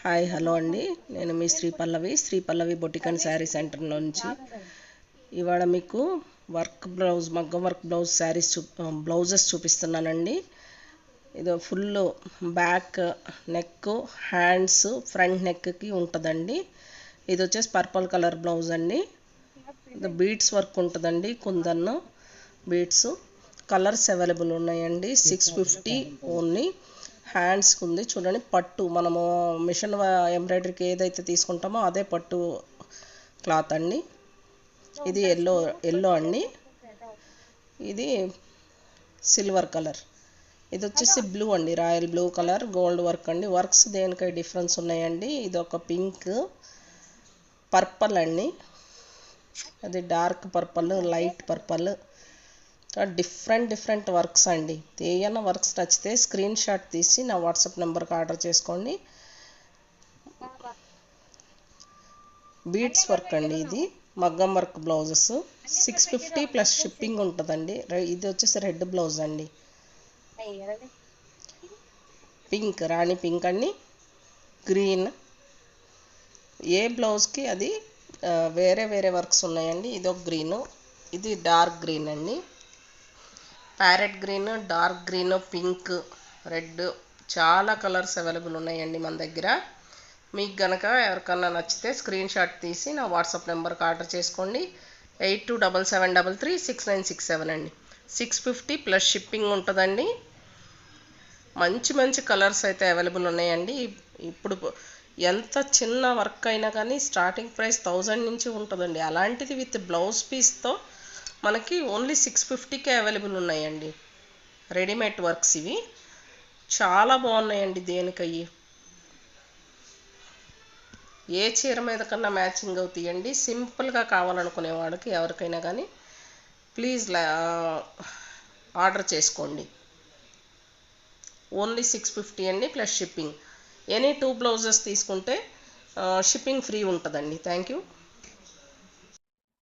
Hi hello అండి, నేను మీ శ్రీ పల్లవి boutique and sari centre నుంచి ఇవాళ మీకు మగ్గం వర్క్ బ్లౌజెస్ చూపిస్తున్నానండి. ఇది full back neck, hands, front నెక్కి ఉంటుందండి. ఇది వచ్చేసి పర్పుల్ కలర్ బ్లౌజ్ అండి. ఇది బీడ్స్ వర్క్ ఉంటుందండి, కుందన్ బీడ్స్. కలర్స్ అవైలబుల్ ఉన్నాయండి. 650 ఓన్లీ. హ్యాండ్స్కి ఉంది చూడండి, పట్టు మనము మిషన్ ఎంబ్రాయిడరీకి ఏదైతే తీసుకుంటామో అదే పట్టు క్లాత్ అండి. ఇది ఎల్లో అండి. ఇది సిల్వర్ కలర్. ఇది వచ్చేసి బ్లూ అండి, royal blue colour, gold work అండి. వర్క్స్ దేనికై డిఫరెన్స్ ఉన్నాయండి. ఇది ఒక పింక్, పర్పల్ అండి. అది dark purple, light purple, different works అండి. ఏమైనా వర్క్స్ నచ్చితే స్క్రీన్ షాట్ తీసి నా వాట్సాప్ నెంబర్కి ఆర్డర్ చేసుకోండి. బీడ్స్ వర్క్ అండి. ఇది మగ్గం వర్క్ బ్లౌజెస్ 650 ప్లస్ షిప్పింగ్ ఉంటుందండి. ఇది వచ్చేసి రెడ్ బ్లౌజ్ అండి, పింక్, రాణి పింక్ అండి, గ్రీన్. ఏ బ్లౌజ్కి అది వేరే వర్క్స్ ఉన్నాయండి. ఇది ఒక గ్రీను, ఇది డార్క్ గ్రీన్ అండి. Parrot green, dark green, pink, red, చాలా కలర్స్ అవైలబుల్ ఉన్నాయండి మన దగ్గర. మీకు గనక ఎవరికన్నా నచ్చితే స్క్రీన్ షాట్ తీసి నా వాట్సాప్ నెంబర్కి ఆర్డర్ చేసుకోండి. 8277336967 అండి. 650 ప్లస్ షిప్పింగ్ ఉంటుందండి. మంచి కలర్స్ అయితే అవైలబుల్ ఉన్నాయండి. ఇప్పుడు ఎంత చిన్న వర్క్ అయినా కానీ స్టార్టింగ్ ప్రైస్ 1000 నుంచి ఉంటుందండి. అలాంటిది విత్ బ్లౌజ్ పీస్తో మనకి ఓన్లీ 650కే అవైలబుల్ ఉన్నాయండి. రెడీమేడ్ వర్క్స్ ఇవి చాలా బాగున్నాయండి. దేనికయ్యి ఏ చీర మీద కన్నా మ్యాచింగ్ అవుతాయండి. సింపుల్గా కావాలనుకునే వాళ్ళకి ఎవరికైనా కానీ ప్లీజ్ ఆర్డర్ చేసుకోండి. ఓన్లీ 650 అండి ప్లస్ షిప్పింగ్. ఎనీ 2 బ్లౌజెస్ తీసుకుంటే షిప్పింగ్ ఫ్రీ ఉంటుందండి. Thank you.